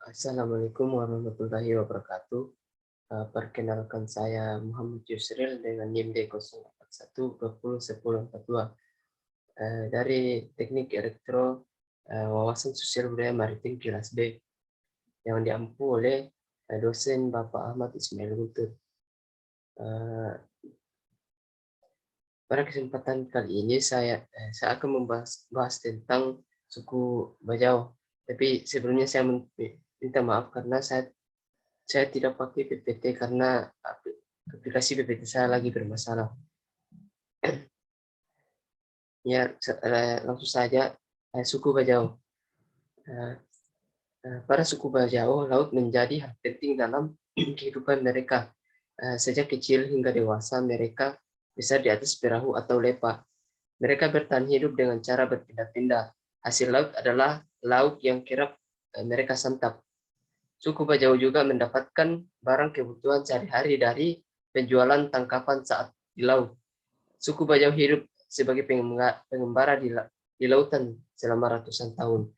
Assalamualaikum warahmatullahi wabarakatuh. Perkenalkan saya Muhammad Yusril dengan NIM D041201042 dari Teknik Elektro Wawasan Sosial Budaya Maritim kelas B yang diampu oleh dosen Bapak Ahmad Ismail Guntur. Pada kesempatan kali ini saya akan membahas tentang suku Bajau. Tapi sebelumnya saya minta maaf karena saya tidak pakai PPT karena aplikasi PPT saya lagi bermasalah. Ya, langsung saja suku Bajau. Para suku Bajau, laut menjadi hal penting dalam kehidupan mereka. Sejak kecil hingga dewasa, mereka besar di atas perahu atau lepa. Mereka bertahan hidup dengan cara berpindah-pindah. Hasil laut adalah lauk yang kerap mereka santap. Suku Bajau juga mendapatkan barang kebutuhan sehari-hari dari penjualan tangkapan saat di laut. Suku Bajau hidup sebagai pengembara di lautan selama ratusan tahun.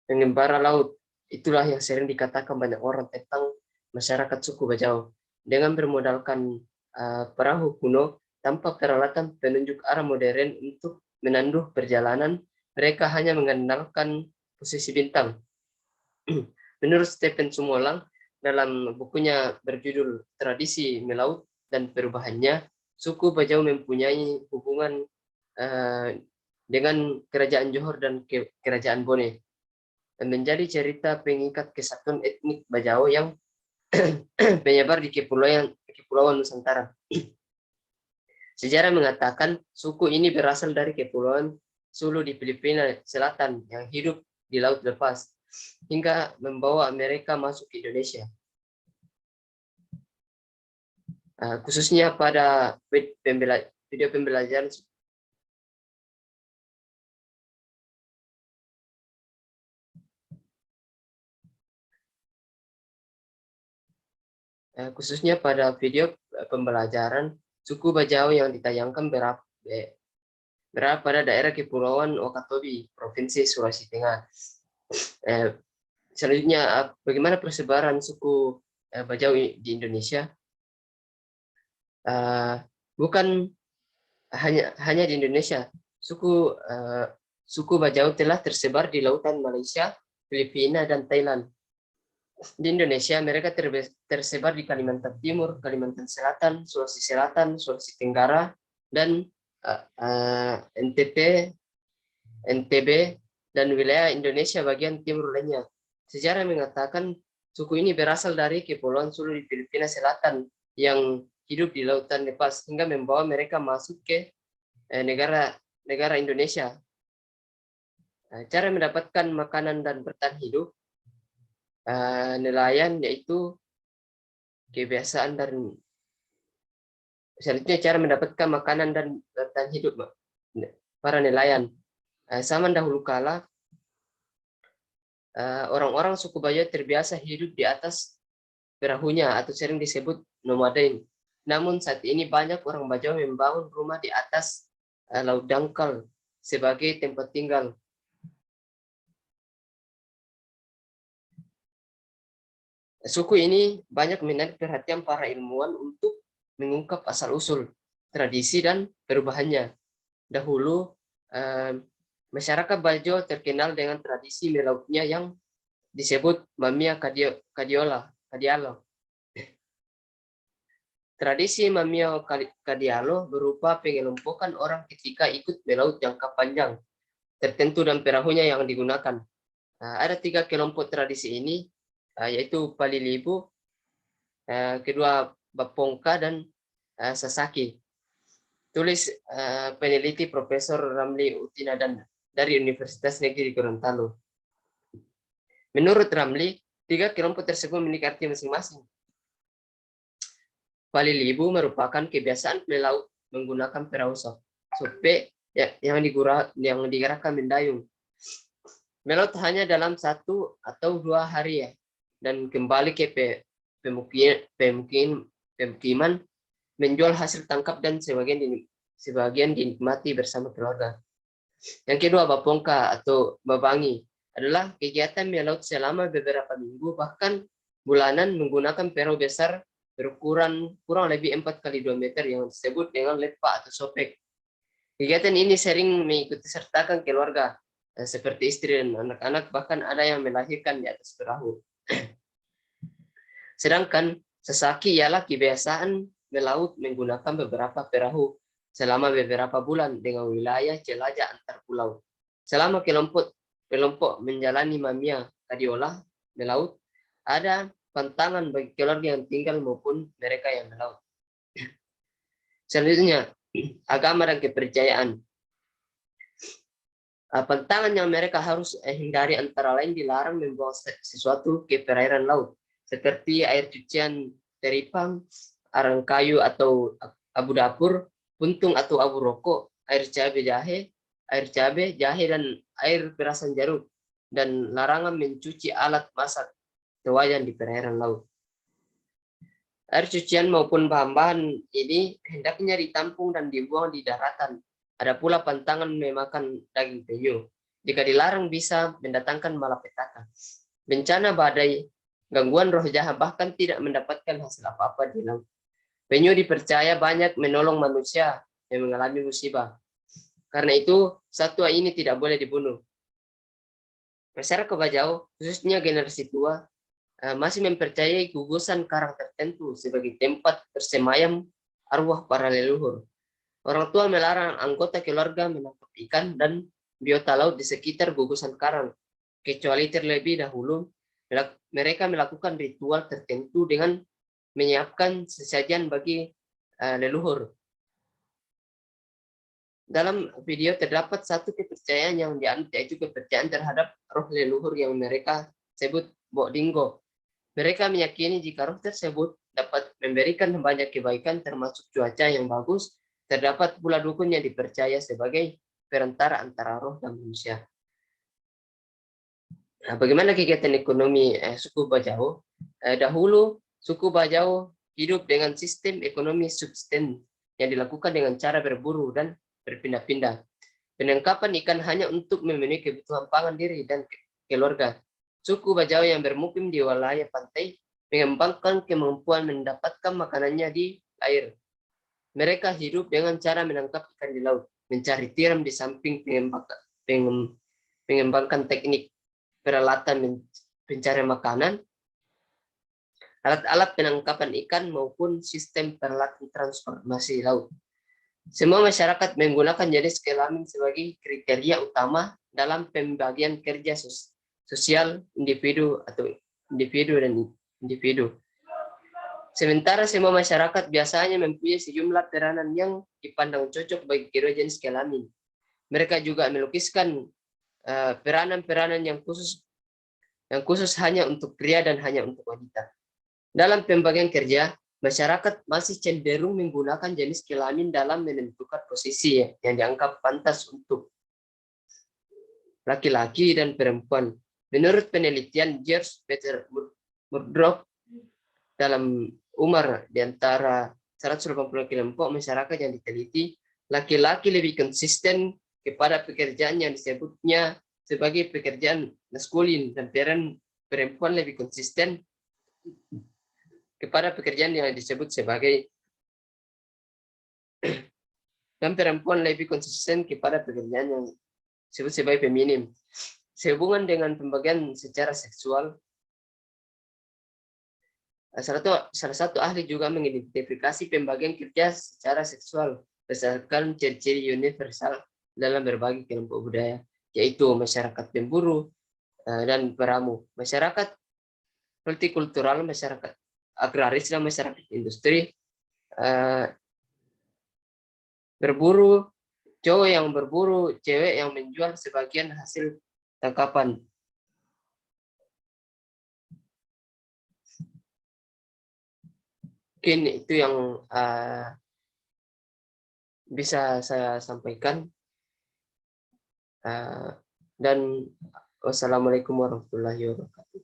Pengembara laut, itulah yang sering dikatakan banyak orang tentang masyarakat suku Bajau. Dengan bermodalkan perahu kuno tanpa peralatan penunjuk arah modern untuk menanduh perjalanan, mereka hanya mengandalkan posisi bintang. Menurut Stephen Sumolang, dalam bukunya berjudul Tradisi Melaut dan Perubahannya, suku Bajau mempunyai hubungan dengan Kerajaan Johor dan Kerajaan Bone. Menjadi cerita pengikat kesatuan etnik Bajau yang penyebar di Kepulauan Nusantara. Sejarah mengatakan suku ini berasal dari Kepulauan Sulu di Filipina Selatan yang hidup di laut lepas hingga membawa mereka masuk ke Indonesia. Khususnya pada video pembelajaran pembelajaran suku Bajau yang ditayangkan berada pada daerah Kepulauan Wakatobi, Provinsi Sulawesi Tengah. Selanjutnya, bagaimana persebaran suku Bajau di Indonesia? Bukan hanya di Indonesia, suku Bajau telah tersebar di lautan Malaysia, Filipina, dan Thailand. Di Indonesia, mereka tersebar di Kalimantan Timur, Kalimantan Selatan, Sulawesi Tenggara, dan NTB, dan wilayah Indonesia bagian timur lainnya. Sejarah mengatakan suku ini berasal dari Kepulauan Sulu di Filipina Selatan yang hidup di lautan lepas hingga membawa mereka masuk ke negara Indonesia. Cara mendapatkan makanan dan bertahan hidup nelayan, yaitu kebiasaan dan selanjutnya cara mendapatkan makanan dan bertahan hidup para nelayan. Zaman dahulu kala orang-orang suku Bajau terbiasa hidup di atas perahunya atau sering disebut nomaden. Namun saat ini banyak orang Bajau membangun rumah di atas laut dangkal sebagai tempat tinggal. Suku ini banyak menarik perhatian para ilmuwan untuk mengungkap asal-usul, tradisi, dan perubahannya. Dahulu, masyarakat Bajau terkenal dengan tradisi melautnya yang disebut Mamia Kadialo. Tradisi Mamia Kadialo berupa pengelompokan orang ketika ikut melaut jangka panjang tertentu dan perahunya yang digunakan. Ada 3 kelompok tradisi ini, yaitu Palilibu, kedua Bapongka, dan Sasaki. Tulis peneliti Profesor Ramli Utina dan dari Universitas Negeri Gorontalo. Menurut Ramli, 3 kelompok tersebut memiliki arti masing-masing. Palilibu merupakan kebiasaan melaut menggunakan perahu sope yang digerakkan mendayung. Melaut hanya dalam 1 atau 2 hari ya, dan kembali ke pemukiman, menjual hasil tangkap dan sebagian dinikmati bersama keluarga. Yang kedua, Bapongka atau Babangi adalah kegiatan melaut selama beberapa minggu bahkan bulanan menggunakan perahu besar berukuran kurang lebih 4 kali 2 meter yang disebut dengan lepa atau sopek. Kegiatan ini sering mengikuti sertakan keluarga seperti istri dan anak-anak, bahkan ada yang melahirkan di atas perahu. Sedangkan sesaki ialah kebiasaan melaut menggunakan beberapa perahu selama beberapa bulan dengan wilayah jelajah antar pulau. Selama kelompok menjalani mamia kadiola melaut, ada pantangan bagi keluarga yang tinggal maupun mereka yang melaut. Selanjutnya, agama dan kepercayaan. Pantangan yang mereka harus hindari antara lain dilarang membawa sesuatu ke perairan laut, seperti air cucian teripang, arang kayu atau abu dapur, puntung atau abu rokok, air cabai, jahe, dan air perasan jeruk, dan larangan mencuci alat masak wajan di perairan laut. Air cucian maupun bahan-bahan ini hendaknya ditampung dan dibuang di daratan. Ada pula pantangan memakan daging penyu. Jika dilarang bisa mendatangkan malapetaka. Bencana badai, gangguan roh jahat, bahkan tidak mendapatkan hasil apa-apa di laut. Penyu dipercaya banyak menolong manusia yang mengalami musibah. Karena itu, satwa ini tidak boleh dibunuh. Masyarakat Bajau, khususnya generasi tua, masih mempercayai gugusan karang tertentu sebagai tempat bersemayam arwah para leluhur. Orang tua melarang anggota keluarga menangkap ikan dan biota laut di sekitar gugusan karang, kecuali terlebih dahulu mereka melakukan ritual tertentu dengan menyiapkan sesajen bagi leluhur. Dalam video terdapat satu kepercayaan yang dianut, yaitu kepercayaan terhadap roh leluhur yang mereka sebut Bodinggo. Mereka meyakini jika roh tersebut dapat memberikan banyak kebaikan termasuk cuaca yang bagus. Terdapat pula dukun yang dipercaya sebagai perantara antara roh dan manusia. Nah, bagaimana kegiatan ekonomi suku Bajau? Dahulu suku Bajau hidup dengan sistem ekonomi subsisten yang dilakukan dengan cara berburu dan berpindah-pindah. Penangkapan ikan hanya untuk memenuhi kebutuhan pangan diri dan keluarga. Suku Bajau yang bermukim di wilayah pantai mengembangkan kemampuan mendapatkan makanannya di air. Mereka hidup dengan cara menangkap ikan di laut, mencari tiram di samping mengembangkan teknik peralatan pencarian makanan, alat-alat penangkapan ikan maupun sistem peralatan transformasi laut. Semua masyarakat menggunakan jenis kelamin sebagai kriteria utama dalam pembagian kerja sosial individu dan individu. Sementara semua masyarakat biasanya mempunyai sejumlah peranan yang dipandang cocok bagi kedua jenis kelamin. Mereka juga melukiskan peranan-peranan yang khusus hanya untuk pria dan hanya untuk wanita. Dalam pembagian kerja, masyarakat masih cenderung menggunakan jenis kelamin dalam menentukan posisi yang dianggap pantas untuk laki-laki dan perempuan. Menurut penelitian George Peter Murdoch, dalam umur di antara 180 kelompok masyarakat yang diteliti, laki-laki lebih konsisten kepada pekerjaan yang disebutnya sebagai pekerjaan maskulin, dan perempuan lebih konsisten kepada pekerjaan yang disebut sebagai dan perempuan lebih konsisten kepada pekerjaan yang disebut sebagai feminim. Sehubungan dengan pembagian secara seksual, salah satu ahli juga mengidentifikasi pembagian kerja secara seksual berdasarkan ciri-ciri universal dalam berbagai kelompok budaya, yaitu masyarakat pemburu dan peramu, masyarakat multikultural, masyarakat agraris, dan masyarakat industri. Berburu, cowok yang berburu, cewek yang menjual sebagian hasil tangkapan. Mungkin itu yang bisa saya sampaikan. Dan wassalamualaikum warahmatullahi wabarakatuh.